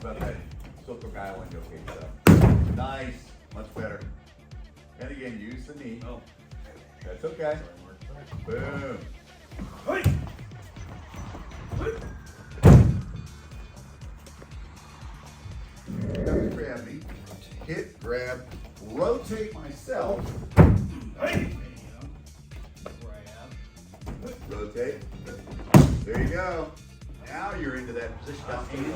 about that Soto Island, okay, so. Nice, much better. And again, use the knee. Oh. That's okay. Boom. Hey! Grab me, hit, grab, rotate myself, Hey! rotate. There you go. Now you're into that position. Now, Andy,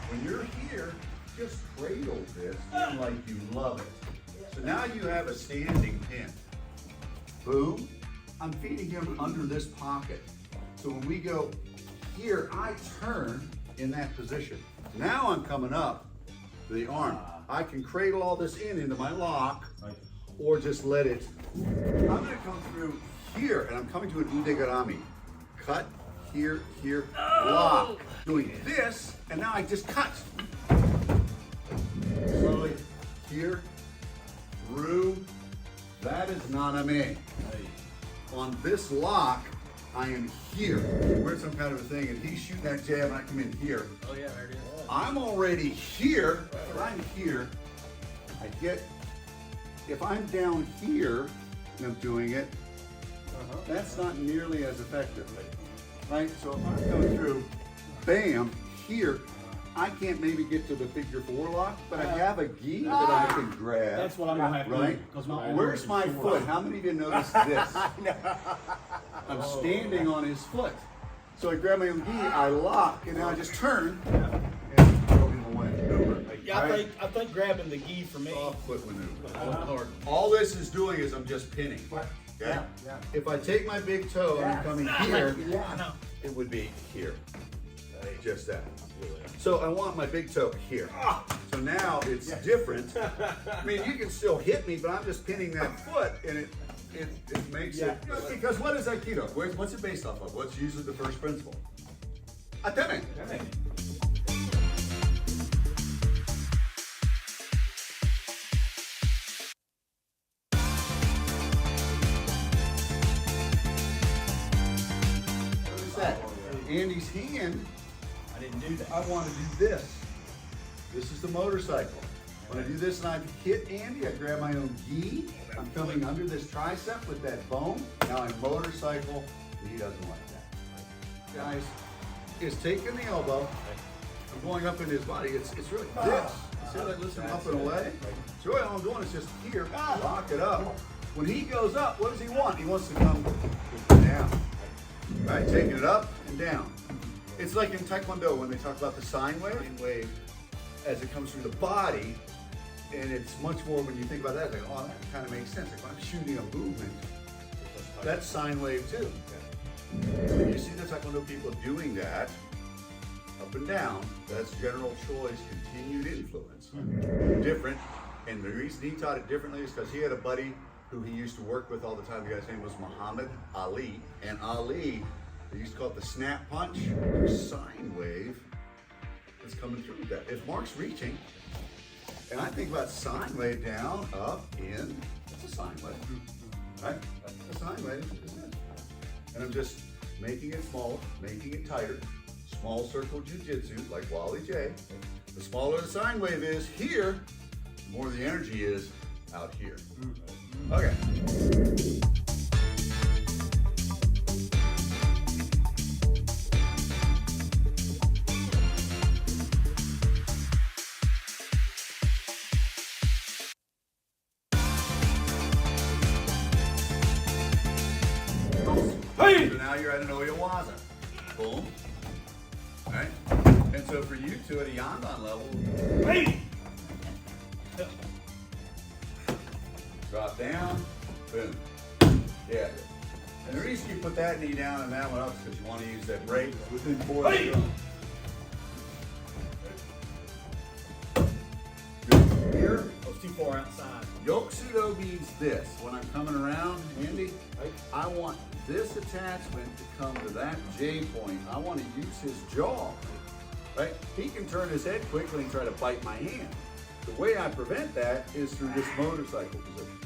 when you're here, just cradle this like you love it. So now you have a standing pin. Boom. I'm feeding him under this pocket. So when we go here, I turn in that position. Now I'm coming up to the arm. I can cradle all this into my lock or just let it. I'm gonna come through here and I'm coming to an udegarami. Cut, here, here, lock. Doing this, and now I just cut. Slowly, here, through. That is naname. On this lock, I am here. We're in some kind of a thing, and he's shooting that jab, and I come in here. Oh yeah, there it is. I'm already here, but I'm here. I get, if I'm down here and I'm doing it, that's not nearly as effective, right? So if I'm going through, bam, here, I can't maybe get to the figure 4 lock, but I have a gi that I can grab. That's what I'm gonna have to do. Right? 'Cause my Where's my foot? How many of you noticed this? Oh. I'm standing on his foot. So I grab my own gi, I lock, and now I just turn and throw him away. Over. Yeah, Right? I think grabbing the gi for me. Soft foot maneuver. Hard. All this is doing is I'm just pinning. Okay? If I take my big toe and I'm coming here, I know. it would be here. Just that. So I want my big toe here. So now it's different. I mean, you can still hit me, but I'm just pinning that foot, and it makes it. Because what is Aikido? What's it based off of? What's usually the first principle? Ateme. What is that? Andy's hand. I didn't do that. I want to do this. This is the motorcycle. When I do this and I hit Andy, I grab my own gi. I'm coming under this tricep with that bone. Now I motorcycle, and he doesn't like that. Guys, is taking the elbow. I'm going up in his body. It's really this. See how that lifts him up and away? So really all I'm doing is just here, lock it up. When he goes up, what does he want? He wants to come down. Right, taking it up and down. It's like in Taekwondo when they talk about the sine wave as it comes through the body, and it's much more when you think about that, like, oh, that kind of makes sense. Like when I'm shooting a movement, that's sine wave too. When you see the Taekwondo people doing that, up and down, that's general choice, continued influence. Different, and the reason he taught it differently is because he had a buddy who he used to work with all the time. The guy's name was Muhammad Ali, and Ali, they used to call it the snap punch, or sine wave that's coming through that. If Mark's reaching, and I think about sine wave down, up, in, that's a sine wave, right? That's a sine wave, isn't it? And I'm just making it smaller, making it tighter. Small circle jujitsu, like Wally J. The smaller the sine wave is here, the more the energy is out here. Okay. Hey! So now you're at an Oyawaza. Boom. Alright? And so for you two at a Yandan level, Hey! drop down, boom. Yeah. And the reason you put that knee down and that one up is because you want to use that break within 4 Hey! of Good. Here, I was too far outside. Yoksudo means this. When I'm coming around, Andy, I want this attachment to come to that J point. I want to use his jaw, right? He can turn his head quickly and try to bite my hand. The way I prevent that is through this motorcycle position,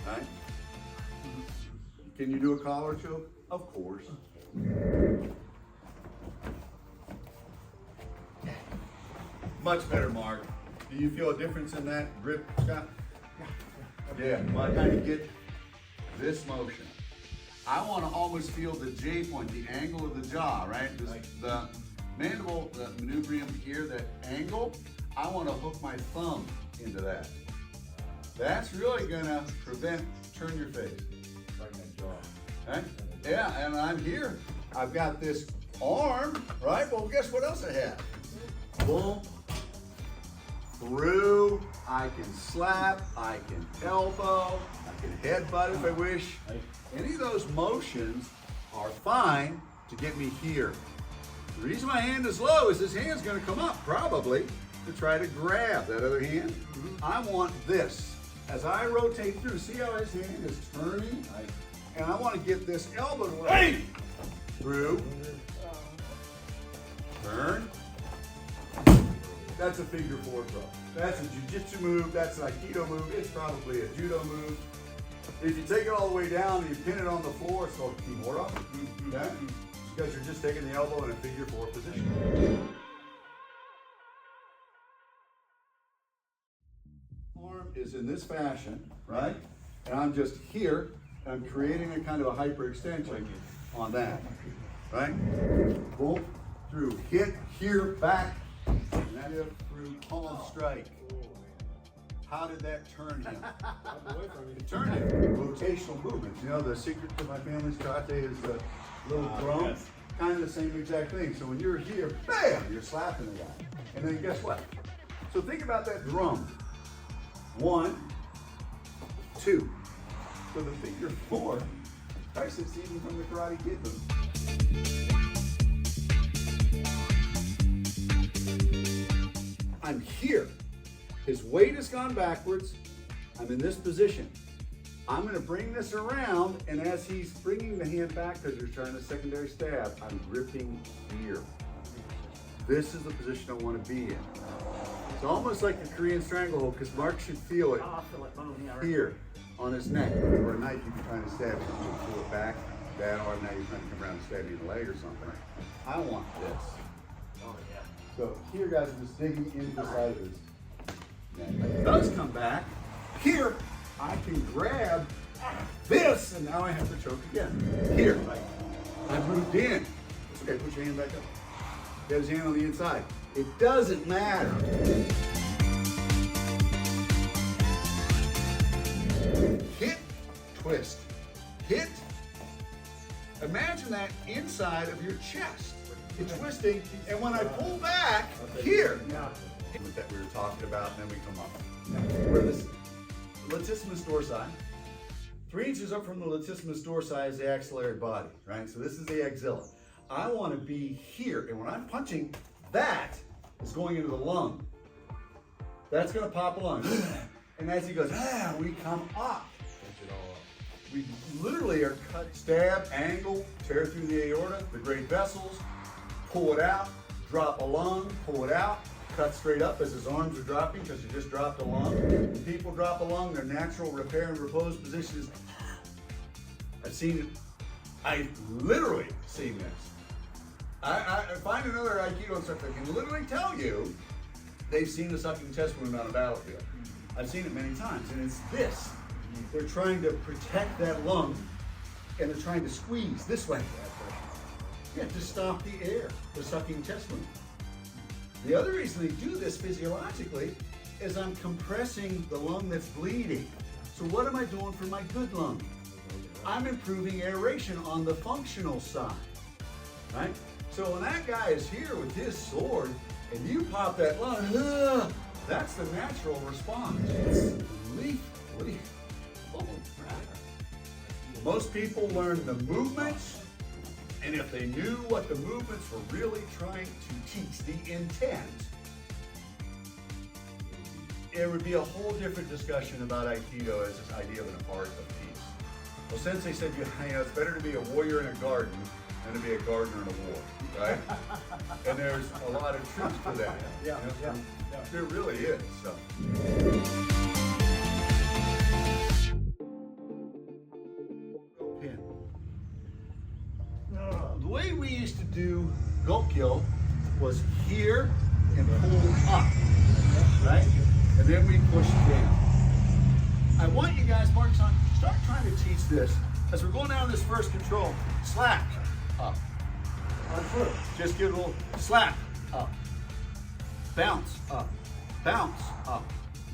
right? Can you do a collar choke? Of course. Much better, Mark. Do you feel a difference in that grip, Scott? Yeah, but I kind of get this motion. I want to almost feel the J point, the angle of the jaw, right? The mandible, the manubrium here, that angle, I want to hook my thumb into that. That's really gonna turn your face. Right in that jaw. Right? Yeah, and I'm here. I've got this arm, right? Well, guess what else I have? Boom, through, I can slap, I can elbow, I can headbutt if I wish. Any of those motions are fine to get me here. The reason my hand is low is this hand's gonna come up probably to try to grab that other hand. I want this. As I rotate through, see how his hand is turning? And I want to get this elbow through, turn. That's a figure four throw. That's a jiu-jitsu move, that's an Aikido move, it's probably a judo move. If you take it all the way down and you pin it on the floor, it's called kimura. Okay? Because you're just taking the elbow in a figure four position. Arm is in this fashion, right? And I'm just here, and I'm creating a kind of a hyperextension on that, right? Boom, through, hit, here, back, and that is through palm strike. How did that turn him? It turned him. Rotational movements. You know, the secret to my family's karate is the little drum. Yes. Kind of the same exact thing. So when you're here, bam, you're slapping the guy. And then guess what? So think about that drum. 1, 2. So the figure four, I succeeding from the Karate Kid movie. I'm here. His weight has gone backwards. I'm in this position. I'm going to bring this around, and as he's bringing the hand back because you're trying a secondary stab, I'm gripping here. This is the position I want to be in. It's almost like the Korean stranglehold because Mark should feel it here on his neck. Or a knife you'd be trying to stab him, you pull it back, that arm, now you're trying to come around and stab me in the leg or something. I want this. Oh, yeah. So here, guys, I'm just digging into the side of his neck. It does come back. Here, I can grab this, and now I have to choke again. Here, I've moved in. It's okay, put your hand back up. Get his hand on the inside. It doesn't matter. Hit, twist, hit. Imagine that inside of your chest. It's twisting, and when I pull back, here. That we were talking about, and then we come up. Where this latissimus dorsi, 3 inches up from the latissimus dorsi is the axillary body, right? So this is the axilla. I want to be here, and when I'm punching, that is going into the lung. That's going to pop a lung. And as he goes, we come up. We literally are cut, stab, angle, tear through the aorta, the great vessels, pull it out, drop a lung, pull it out, cut straight up as his arms are dropping because you just dropped a lung. When people drop a lung, their natural repair and repose position is, I've seen it, I've literally seen this. I find another Aikido instructor that can literally tell you they've seen a sucking chest wound on a battlefield. I've seen it many times, and it's this. They're trying to protect that lung, and they're trying to squeeze this way. Yeah, to stop the air, the sucking chest wound. The other reason they do this physiologically is I'm compressing the lung that's bleeding. So what am I doing for my good lung? I'm improving aeration on the functional side, right? So when that guy is here with his sword and you pop that lung, that's the natural response. It's leaf. Oh, most people learn the movements, and if they knew what the movements were really trying to teach, the intent, it would be a whole different discussion about Aikido as this idea of an art of peace. Well, Sensei said, you know, it's better to be a warrior in a garden than to be a gardener in a war, right? And there's a lot of truth to that. Yeah. There really is. So. Pin. The way we used to do Gokyo was here and pull up, right? And then we push down. I want you guys, Mark, son, start trying to teach this as we're going down this first control. Slap, up. On foot. Just give a little slap, up. Bounce, up. Bounce, up.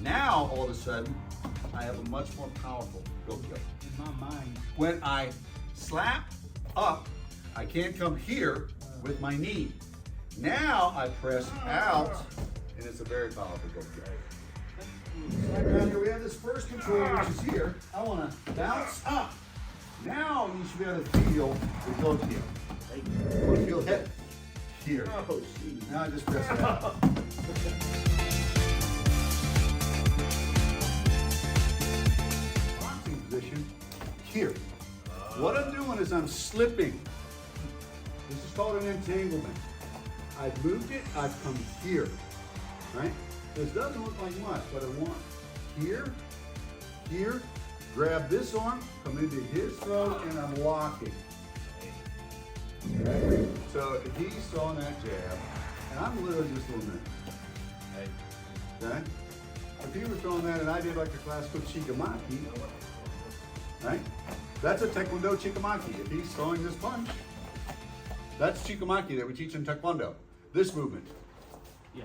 Now, all of a sudden, I have a much more powerful go. In my mind. When I slap up, I can't come here with my knee. Now I press out, and it's a very powerful go. Now here we have this first control, which is here. I want to bounce up. Now you should be able to feel the go here. I want to feel hip here. Oh, geez. Now I just press it out. Boxing position here. What I'm doing is I'm slipping. This is called an entanglement. I've moved it, I've come here, right? This doesn't look like much, but I want here, here, grab this arm, come into his throat, and I'm locking. Okay? So if he's throwing that jab, and I'm literally just doing that. Okay? If he was throwing that and I did like a classical chikamaki, right? That's a Taekwondo chikamaki. If he's throwing this punch, that's chikamaki that we teach in Taekwondo. This movement. Yeah.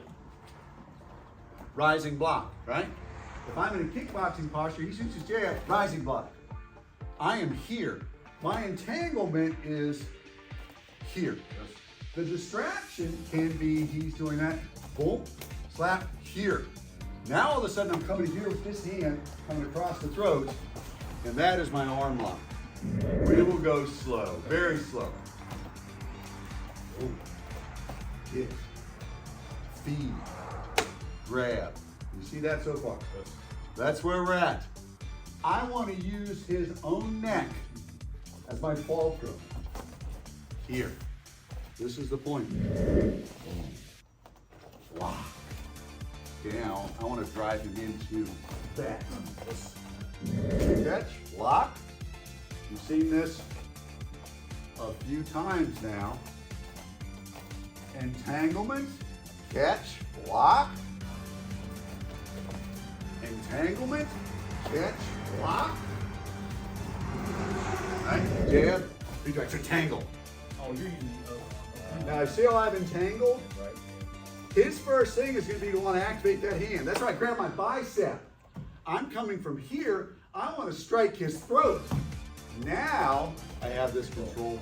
Rising block, right? If I'm in a kickboxing posture, he shoots his jab, rising block. I am here. My entanglement is here. The distraction can be he's doing that, boom, slap, here. Now all of a sudden I'm coming here with this hand, coming across the throat, and that is my arm lock. We will go slow, very slow. Boom. Hit, feed, grab. You see that so far? That's where we're at. I want to use his own neck as my fulcrum. Here. This is the point. Wow. Now, I want to drive him into that. Catch, lock. You've seen this a few times now. Entanglement, catch, lock. Entanglement, catch, lock. Right, jab, redirect, entangle. Oh, you're using Now, see how I've entangled? right. His first thing is going to be to want to activate that hand. That's why I grab my bicep. I'm coming from here. I want to strike his throat. Now, I have this control.